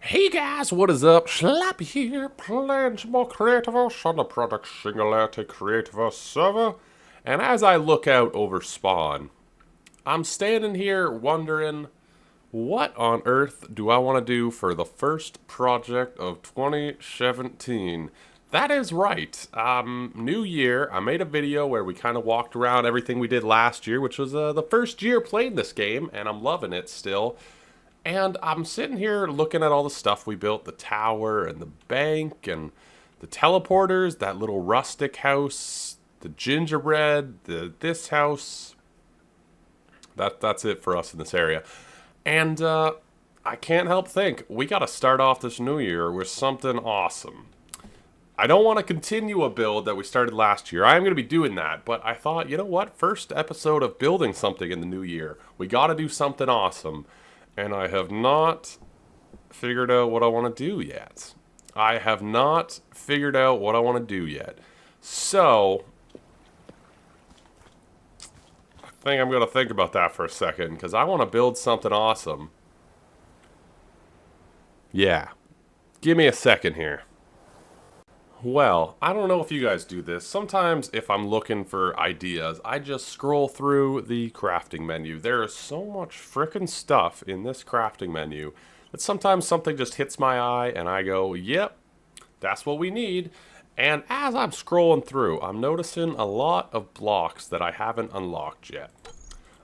Hey guys, what is up? Slappy here, playing some more Creativerse on the Project Singularity Creativerse server. And as I look out over spawn, I'm standing here wondering, what on earth do I want to do for the first project of 2017? That is right. New year, I made a video where we kind of walked around everything we did last year, which was the first year playing this game, and I'm loving it still. And I'm sitting here looking at all the stuff we built, the tower and the bank and the teleporters, that little rustic house, the gingerbread, this house. That's it for us in this area. And I can't help think, we got to start off this new year with something awesome. I don't want to continue a build that we started last year. I am going to be doing that, but I thought, you know what? First episode of building something in the new year. We got to do something awesome. And I have not figured out what I want to do yet. I have not figured out what I want to do yet. So, I think I'm going to think about that for a second, because I want to build something awesome. Yeah. Give me a second here. Well, I don't know if you guys do this. Sometimes if I'm looking for ideas, I just scroll through the crafting menu. There is so much frickin' stuff in this crafting menu that sometimes something just hits my eye and I go, yep, that's what we need. And as I'm scrolling through, I'm noticing a lot of blocks that I haven't unlocked yet.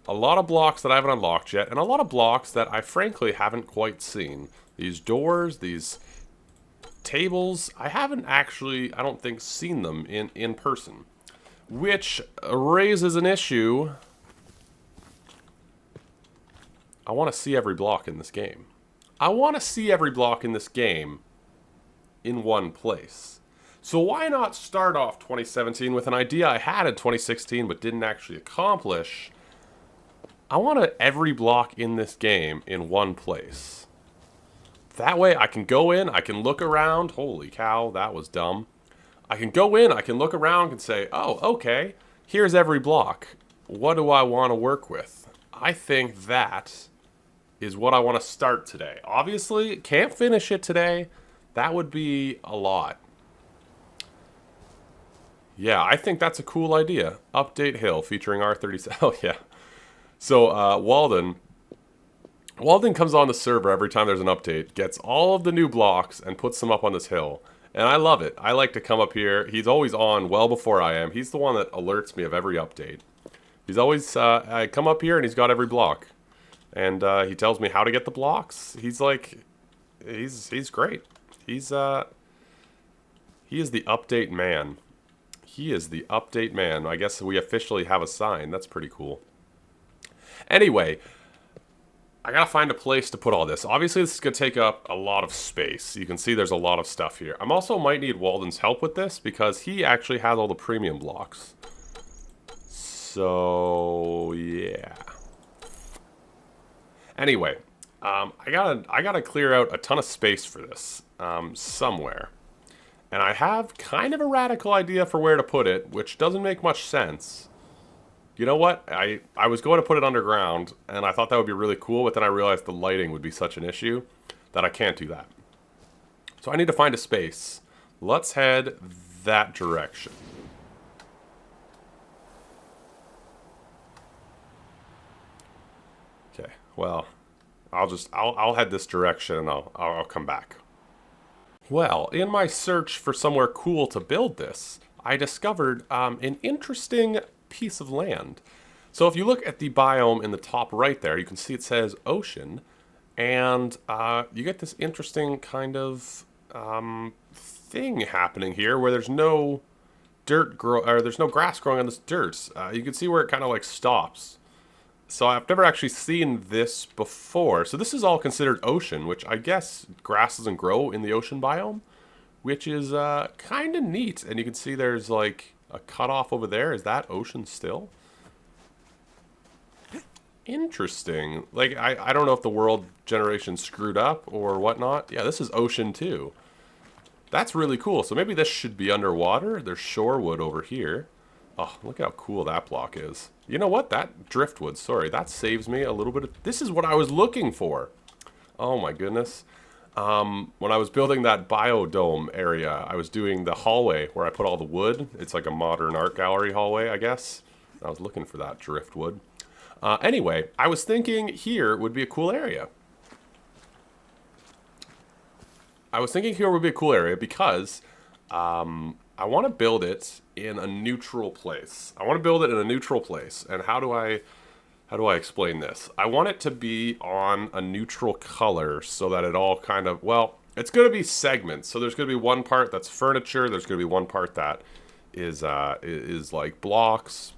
A lot of blocks that I haven't unlocked yet, and a lot of blocks that I frankly haven't quite seen. These doors, these tables, I haven't actually, I don't think, seen them in person, which raises an issue. I want to see every block in this game. I want to see every block in this game in one place. So why not start off 2017 with an idea I had in 2016 but didn't actually accomplish? I want every block in this game in one place. That way I can go in, I can look around. Holy cow, that was dumb. I can go in, I can look around and say, oh, okay, here's every block. What do I want to work with? I think that is what I want to start today. Obviously, can't finish it today. That would be a lot. Yeah, I think that's a cool idea. Update Hill featuring R37. Oh, yeah. So, Walden comes on the server every time there's an update, gets all of the new blocks, and puts them up on this hill. And I love it. I like to come up here. He's always on well before I am. He's the one that alerts me of every update. He's always, I come up here and he's got every block. And he tells me how to get the blocks. He's like, he's great. He is the update man. He is the update man. I guess we officially have a sign. That's pretty cool. Anyway, I gotta find a place to put all this. Obviously, this is gonna take up a lot of space. You can see there's a lot of stuff here. I'm also might need Walden's help with this because he actually has all the premium blocks. So, yeah. Anyway, I gotta clear out a ton of space for this somewhere. And I have kind of a radical idea for where to put it, which doesn't make much sense. You know what? I was going to put it underground, and I thought that would be really cool, but then I realized the lighting would be such an issue that I can't do that. So I need to find a space. Let's head that direction. Okay, well, I'll head this direction and I'll come back. Well, in my search for somewhere cool to build this, I discovered an interesting piece of land. So if you look at the biome in the top right there, you can see it says ocean, and you get this interesting kind of thing happening here where there's no there's no grass growing on this dirt. You can see where it kind of like stops. So I've never actually seen this before. So this is all considered ocean, which I guess grass doesn't grow in the ocean biome, which is kind of neat. And you can see there's like a cutoff over there. Is that ocean still? Interesting. Like, I don't know if the world generation screwed up or whatnot. Yeah, this is ocean too. That's really cool. So maybe this should be underwater. There's shorewood over here. Oh, look how cool that block is. You know what? That driftwood, sorry, that saves me a little bit of... This is what I was looking for. Oh my goodness. When I was building that biodome area, I was doing the hallway where I put all the wood. It's like a modern art gallery hallway, I guess. I was looking for that driftwood. Anyway, I was thinking here would be a cool area. Because I want to build it in a neutral place. And how do I explain this? I want it to be on a neutral color so that it all kind of, well, it's going to be segments. So there's going to be one part that's furniture. There's going to be one part that is like blocks.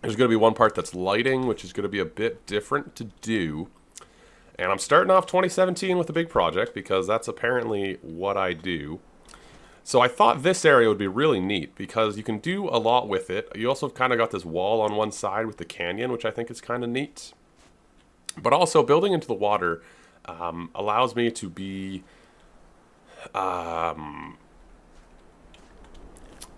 There's going to be one part that's lighting, which is going to be a bit different to do. And I'm starting off 2017 with a big project because that's apparently what I do. So I thought this area would be really neat because you can do a lot with it. You also kind of got this wall on one side with the canyon, which I think is kind of neat. But also building into the water allows me to be,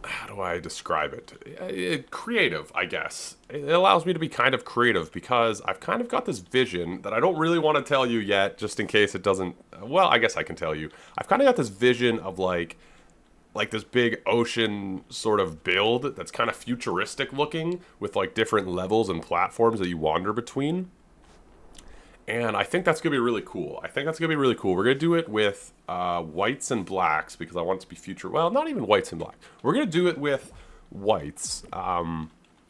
how do I describe it? Creative, I guess. It allows me to be kind of creative because I've kind of got this vision that I don't really want to tell you yet, just in case it doesn't, well, I guess I can tell you. I've kind of got this vision of like this big ocean sort of build that's kind of futuristic looking with like different levels and platforms that you wander between. And I think that's going to be really cool. We're going to do it with whites and blacks because I want it to be future. Well, not even whites and black. We're going to do it with whites.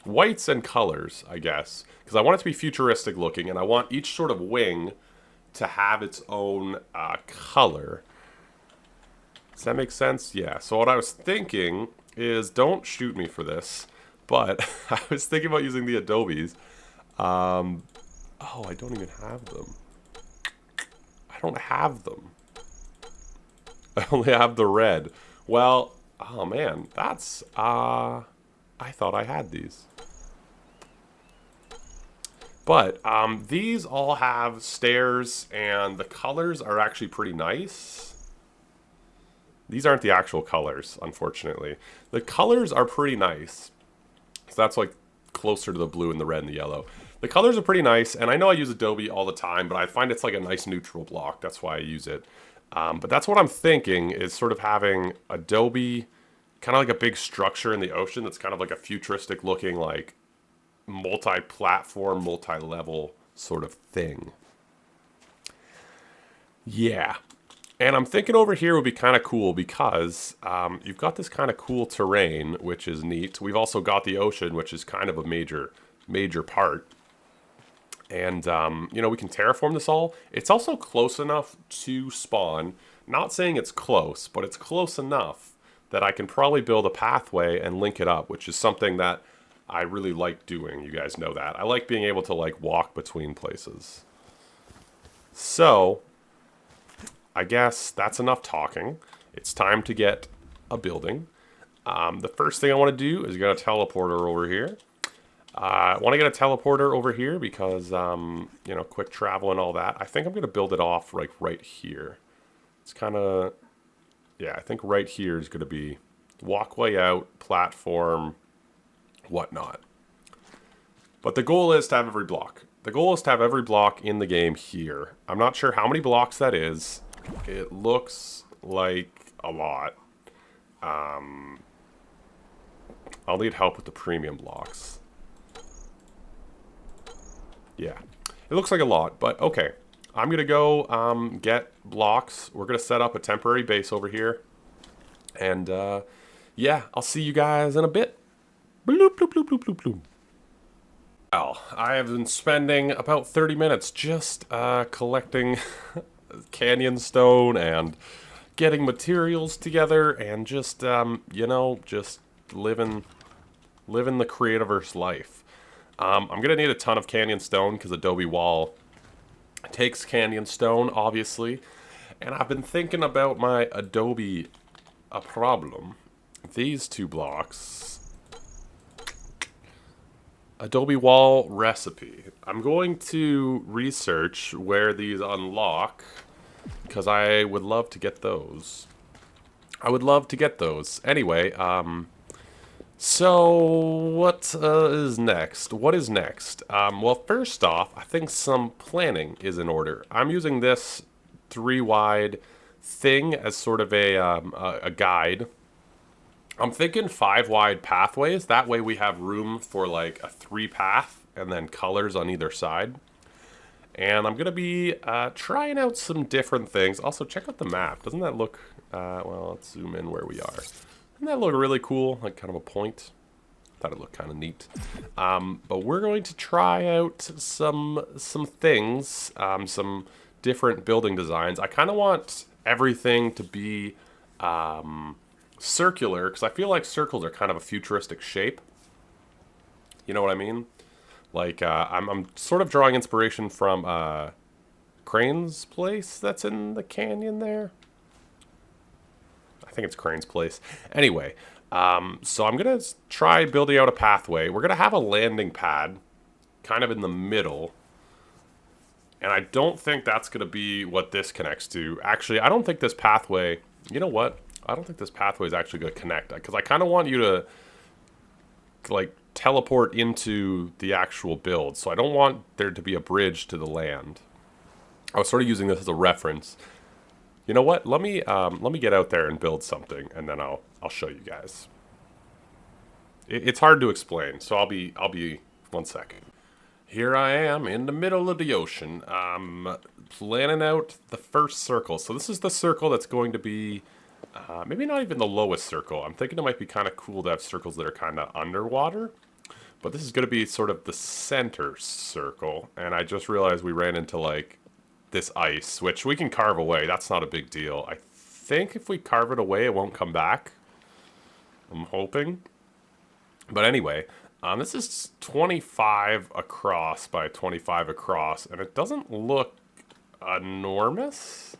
Whites and colors, I guess. Because I want it to be futuristic looking. And I want each sort of wing to have its own color. Does that make sense? Yeah. So what I was thinking is, don't shoot me for this, but I was thinking about using the Adobes. Oh, I don't even have them. I don't have them. I only have the red. Well, oh man, that's, I thought I had these. But, these all have stairs, and the colors are actually pretty nice. These aren't the actual colors, unfortunately. The colors are pretty nice. So that's like closer to the blue and the red and the yellow. The colors are pretty nice, and I know I use Adobe all the time, but I find it's like a nice neutral block. That's why I use it. But that's what I'm thinking, is sort of having Adobe, kind of like a big structure in the ocean that's kind of like a futuristic looking, like multi-platform, multi-level sort of thing. Yeah. And I'm thinking over here would be kind of cool because you've got this kind of cool terrain, which is neat. We've also got the ocean, which is kind of a major part. And, you know, we can terraform this all. It's also close enough to spawn. Not saying it's close, but it's close enough that I can probably build a pathway and link it up, which is something that I really like doing. You guys know that. I like being able to, like, walk between places. So, I guess that's enough talking. It's time to get a building. The first thing I want to do is get a teleporter over here. I want to get a teleporter over here because, you know, quick travel and all that. I think I'm going to build it off like right here. It's kind of, yeah, I think right here is going to be walkway out, platform, whatnot. But the goal is to have every block. The goal is to have every block in the game here. I'm not sure how many blocks that is. It looks like a lot. I'll need help with the premium blocks. Yeah, it looks like a lot, but okay. I'm going to go get blocks. We're going to set up a temporary base over here. And, yeah, I'll see you guys in a bit. Bloop, bloop, bloop, bloop, bloop, bloop. Well, I have been spending about 30 minutes just collecting canyon stone and getting materials together and just, you know, just living the Creativerse life. I'm going to need a ton of canyon stone because Adobe Wall takes canyon stone, obviously. And I've been thinking about my Adobe problem. These two blocks. Adobe Wall recipe. I'm going to research where these unlock because I would love to get those. Anyway, so what is next? Well, first off, I think some planning is in order. I'm using this 3 wide thing as sort of a guide. I'm thinking 5 wide pathways. That way we have room for like a 3 path and then colors on either side. And I'm going to be trying out some different things. Also, check out the map. Doesn't that look... well, let's zoom in where we are. Doesn't that look really cool? Like kind of a point. Thought it looked kind of neat. But we're going to try out some things. Some different building designs. I kind of want everything to be circular. Because I feel like circles are kind of a futuristic shape. You know what I mean? Like, I'm sort of drawing inspiration from Crane's Place that's in the canyon there. I think it's Crane's Place. Anyway, so I'm going to try building out a pathway. We're going to have a landing pad kind of in the middle. And I don't think that's going to be what this connects to. Actually, I don't think this pathway... You know what? I don't think this pathway is actually going to connect. Because I kind of want you to, like, teleport into the actual build. So I don't want there to be a bridge to the land. I was sort of using this as a reference. You know what? Let me get out there and build something, and then I'll show you guys. It's hard to explain, so I'll be 1 second. Here I am in the middle of the ocean, planning out the first circle. So this is the circle that's going to be maybe not even the lowest circle. I'm thinking it might be kind of cool to have circles that are kind of underwater. But this is going to be sort of the center circle. And I just realized we ran into, like, this ice, which we can carve away. That's not a big deal. I think if we carve it away, it won't come back. I'm hoping. But anyway, this is 25 across by 25 across. And it doesn't look enormous.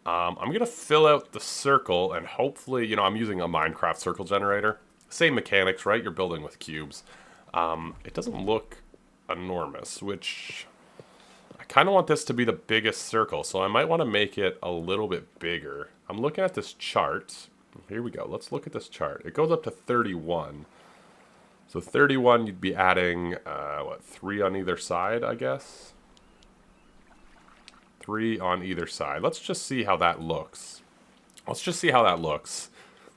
I'm going to fill out the circle. And hopefully, you know, I'm using a Minecraft circle generator. Same mechanics, right? You're building with cubes. It doesn't look enormous, which I kind of want this to be the biggest circle, so I might want to make it a little bit bigger. I'm looking at this chart. Here we go. Let's look at this chart. It goes up to 31. So 31, you'd be adding, 3 on either side, I guess? 3 on either side. Let's just see how that looks.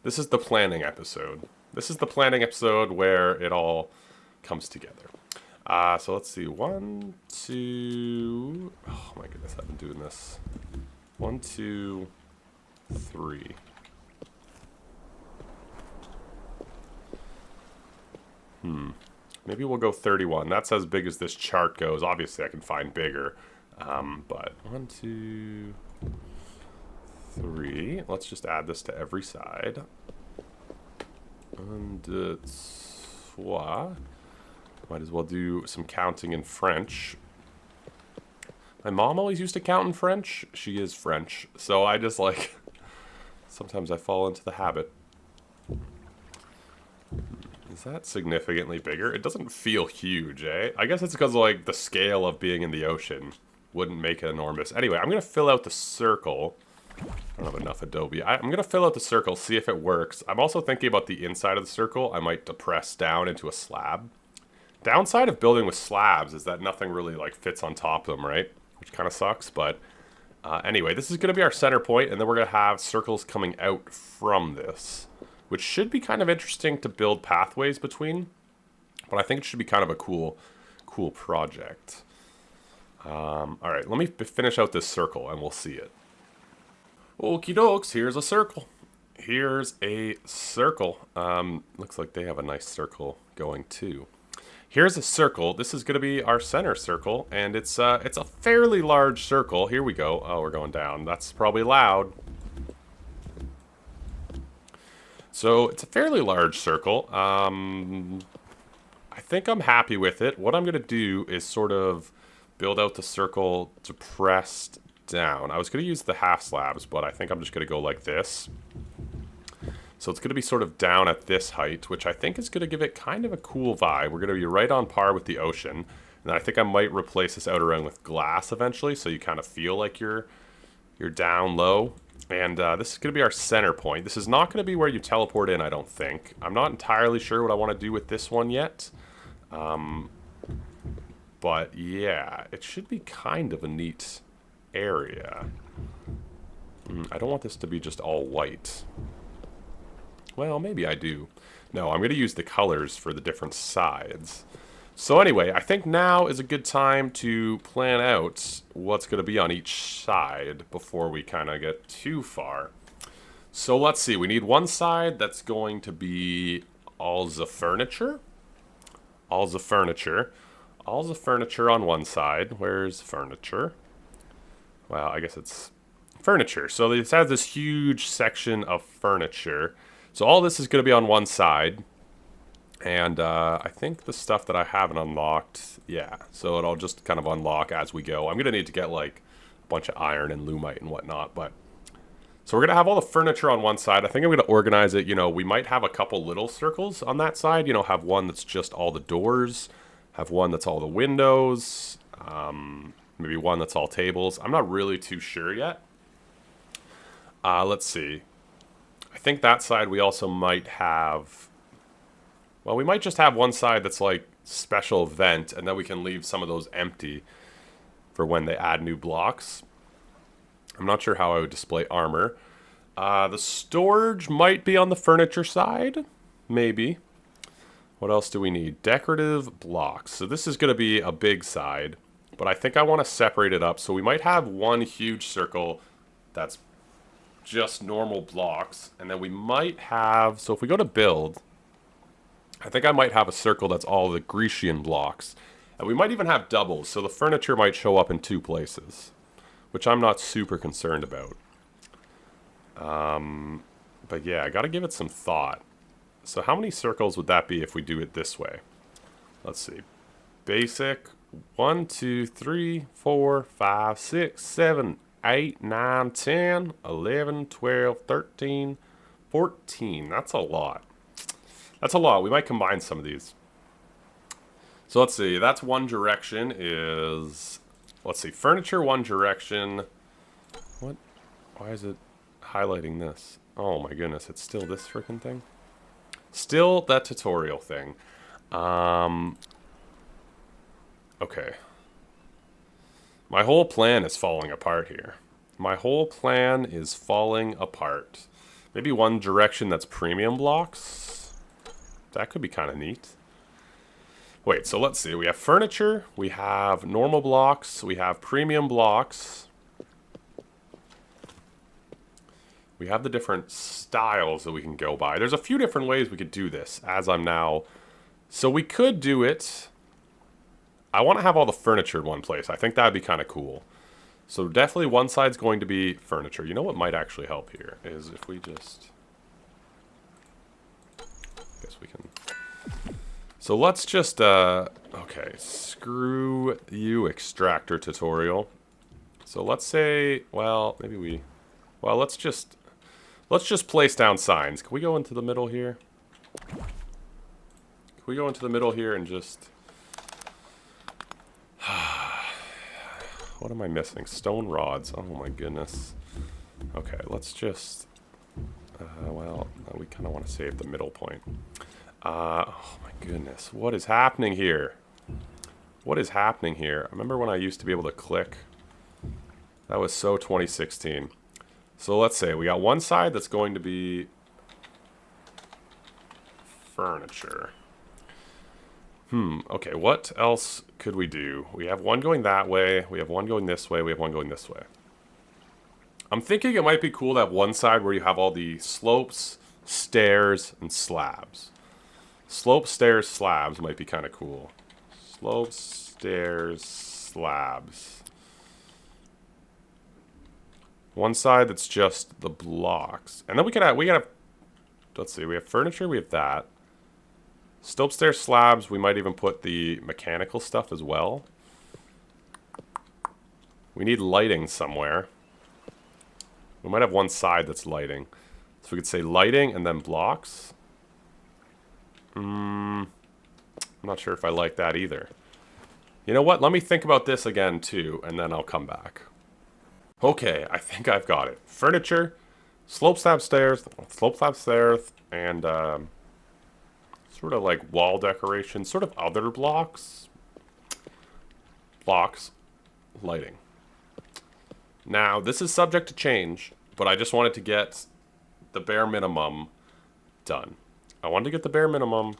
This is the planning episode. This is the planning episode where it all comes together. So let's see. 1, 2... Oh my goodness, I've been doing this. 1, 2, 3. Maybe we'll go 31. That's as big as this chart goes. Obviously, I can find bigger. But 1, 2, 3. Let's just add this to every side. 1, 2, 3. Might as well do some counting in French. My mom always used to count in French. She is French. So I just like... Sometimes I fall into the habit. Is that significantly bigger? It doesn't feel huge, eh? I guess it's because of, like, the scale of being in the ocean wouldn't make it enormous. Anyway, I'm going to fill out the circle. I don't have enough Adobe. I'm going to fill out the circle, see if it works. I'm also thinking about the inside of the circle. I might depress down into a slab. Downside of building with slabs is that nothing really like fits on top of them, right? Which kind of sucks, but anyway, this is going to be our center point, and then we're going to have circles coming out from this, which should be kind of interesting to build pathways between, but I think it should be kind of a cool project. All right, let me finish out this circle, and we'll see it. Okie dokes, here's a circle. Here's a circle. Looks like they have a nice circle going too. Here's a circle. This is going to be our center circle, and it's a fairly large circle. Here we go. Oh, we're going down. That's probably loud. So it's a fairly large circle. I think I'm happy with it. What I'm going to do is sort of build out the circle depressed down. I was going to use the half slabs, but I think I'm just going to go like this. So it's going to be sort of down at this height, which I think is going to give it kind of a cool vibe. We're going to be right on par with the ocean. And I think I might replace this outer ring with glass eventually, so you kind of feel like you're down low. And this is going to be our center point. This is not going to be where you teleport in, I don't think. I'm not entirely sure what I want to do with this one yet. But yeah, it should be kind of a neat area. I don't want this to be just all white. Well, maybe I do. No, I'm going to use the colors for the different sides. So anyway, I think now is a good time to plan out what's going to be on each side before we kind of get too far. So let's see, we need one side that's going to be all the furniture. All the furniture. All the furniture on one side. Where's furniture? Well, I guess it's furniture. So it has this huge section of furniture. So all this is going to be on one side. And I think the stuff that I haven't unlocked, yeah. So it'll just kind of unlock as we go. I'm going to need to get like a bunch of iron and lumite and whatnot. But so we're going to have all the furniture on one side. I think I'm going to organize it. You know, we might have a couple little circles on that side. You know, have one that's just all the doors. Have one that's all the windows. Maybe one that's all tables. I'm not really too sure yet. Let's see. I think that side we also might have... Well, we might just have one side that's like special vent, and then we can leave some of those empty for when they add new blocks. I'm not sure how I would display armor. The storage might be on the furniture side. Maybe. What else do we need? Decorative blocks. So this is going to be a big side, but I think I want to separate it up. So we might have one huge circle that's just normal blocks, and then we might have... So if we go to build... I think I might have a circle that's all the Grecian blocks. And we might even have doubles, so the furniture might show up in two places, which I'm not super concerned about. But yeah, I gotta give it some thought. So how many circles would that be if we do it this way? Let's see. Basic, 1, 2, 3, 4, 5, 6, 7, 8, 9, 10, 11, 12, 13, 14. That's a lot. That's a lot. We might combine some of these. So let's see. That's one direction is... Let's see. Furniture, one direction. What? Why is it highlighting this? Oh my goodness. It's still this freaking thing? Still that tutorial thing. Okay. My whole plan is falling apart here. My whole plan is falling apart. Maybe one direction that's premium blocks. That could be kind of neat. Wait, so let's see. We have furniture. We have normal blocks. We have premium blocks. We have the different styles that we can go by. There's a few different ways we could do this, as I'm now... So we could do it... I want to have all the furniture in one place. I think that would be kind of cool. So definitely one side's going to be furniture. You know what might actually help here is if we just... Guess we can... So let's just, okay, screw you, extractor tutorial. So let's say, well, maybe we... Well, let's just place down signs. Can we go into the middle here? Can we go into the middle here and just... What am I missing? Stone rods. Oh my goodness. Okay, let's just... well, no, we kind of want to save the middle point. Oh my goodness. What is happening here? What is happening here? I remember when I used to be able to click. That was so 2016. So let's say we got one side that's going to be furniture. Okay, what else could we do? We have one going that way, we have one going this way, we have one going this way. I'm thinking it might be cool to have one side where you have all the slopes, stairs, and slabs. Slopes, stairs, slabs might be kind of cool. Slopes, stairs, slabs. One side that's just the blocks. And then we gotta, let's see, we have furniture, we have that. Slope, stairs, slabs, we might even put the mechanical stuff as well. We need lighting somewhere. We might have one side that's lighting. So we could say lighting and then blocks. I'm not sure if I like that either. You know what? Let me think about this again too, and then I'll come back. Okay, I think I've got it. Furniture, slope slab stairs, and sort of like wall decoration, sort of other blocks. Blocks, lighting. Now, this is subject to change, but I just wanted to get the bare minimum done. I wanted to get the bare minimum.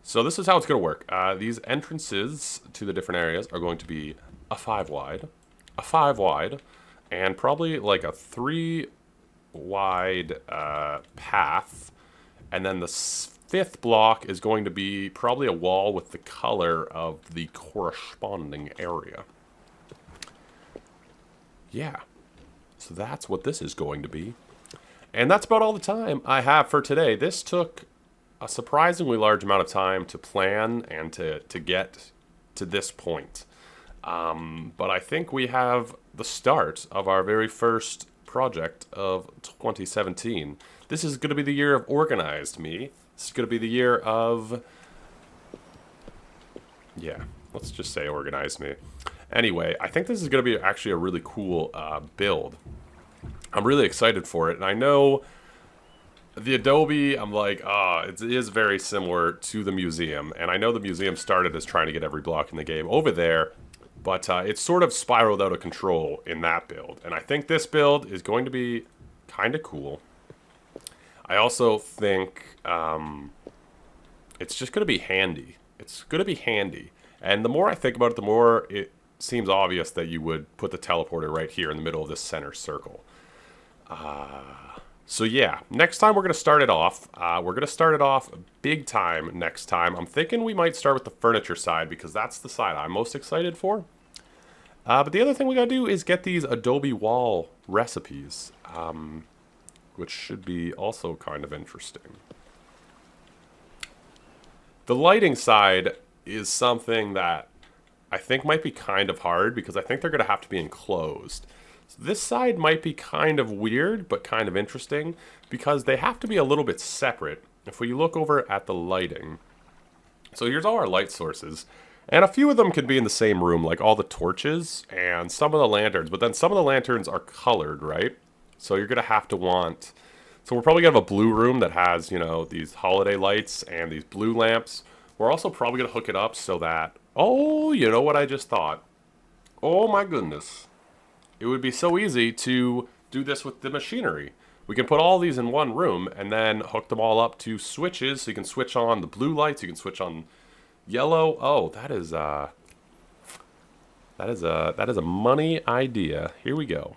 So this is how it's going to work. These entrances to the different areas are going to be a 5 wide, a 5 wide, and probably like a 3 wide path. And then the 5th block is going to be probably a wall with the color of the corresponding area. Yeah, so that's what this is going to be. And that's about all the time I have for today. This took a surprisingly large amount of time to plan and to get to this point. But I think we have the start of our very first project of 2017. This is going to be the year of organized me. This is going to be the year of... yeah, let's just say organized me. Anyway, I think this is going to be actually a really cool build. I'm really excited for it, and I know the Adobe, I'm like, it is very similar to the museum, and I know the museum started as trying to get every block in the game over there, but it's sort of spiraled out of control in that build, and I think this build is going to be kind of cool. I also think it's just going to be handy. It's going to be handy, and the more I think about it, the more it seems obvious that you would put the teleporter right here in the middle of this center circle. So yeah, next time we're going to start it off. We're going to start it off big time next time. I'm thinking we might start with the furniture side because that's the side I'm most excited for. But the other thing we got to do is get these Adobe wall recipes, which should be also kind of interesting. The lighting side is something that I think might be kind of hard because I think they're going to have to be enclosed. This side might be kind of weird, but kind of interesting, because they have to be a little bit separate. If we look over at the lighting, so here's all our light sources, and a few of them can be in the same room, like all the torches and some of the lanterns, but then some of the lanterns are colored, right? So you're going to have to want, so we're probably going to have a blue room that has, you know, these holiday lights and these blue lamps. We're also probably going to hook it up so that, oh, you know what I just thought? Oh my goodness. It would be so easy to do this with the machinery. We can put all these in one room and then hook them all up to switches. So you can switch on the blue lights, you can switch on yellow. Oh, that is a money idea. Here we go.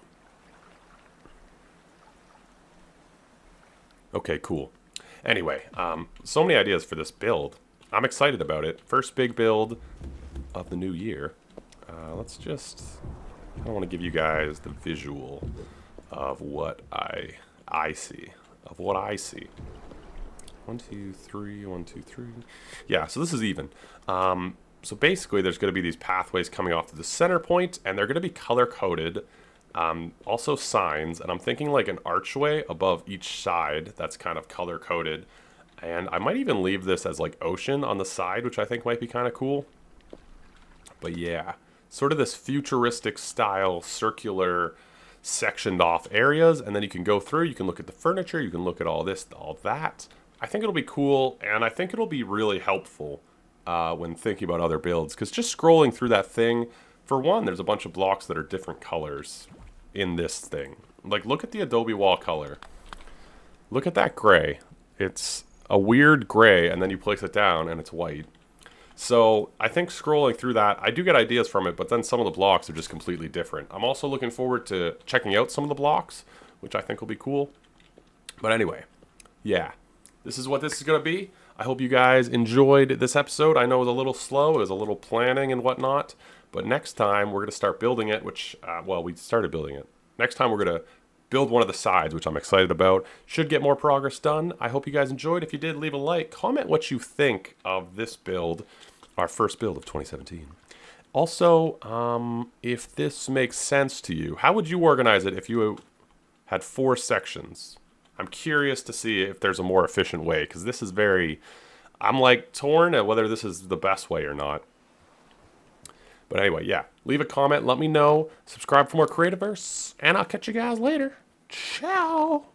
Okay, cool. Anyway, so many ideas for this build. I'm excited about it. First big build of the new year. Let's just... I want to give you guys the visual of what I see. Of what I see. 1, 2, 3, 1, 2, 3. Yeah, so this is even. So basically there's going to be these pathways coming off to the center point, and they're going to be color-coded. Also signs, and I'm thinking like an archway above each side that's kind of color-coded. And I might even leave this as like ocean on the side, which I think might be kind of cool. But yeah. Sort of this futuristic style, circular, sectioned off areas, and then you can go through, you can look at the furniture, you can look at all this, all that. I think it'll be cool, and I think it'll be really helpful when thinking about other builds, because just scrolling through that thing, for one, there's a bunch of blocks that are different colors in this thing. Like, look at the Adobe wall color. Look at that gray. It's a weird gray, and then you place it down, and it's white. So I think scrolling through that, I do get ideas from it, but then some of the blocks are just completely different. I'm also looking forward to checking out some of the blocks, which I think will be cool. But anyway, yeah, this is what this is going to be. I hope you guys enjoyed this episode. I know it was a little slow. It was a little planning and whatnot. But next time, we're going to start building it, which, well, we started building it. Next time, we're going to build one of the sides, which I'm excited about. Should get more progress done. I hope you guys enjoyed. If you did, leave a like. Comment what you think of this build, our first build of 2017. Also, if this makes sense to you, how would you organize it if you had 4 sections? I'm curious to see if there's a more efficient way, because this is very... I'm like torn at whether this is the best way or not. But anyway, yeah. Leave a comment, let me know. Subscribe for more Creativerse, and I'll catch you guys later. Ciao!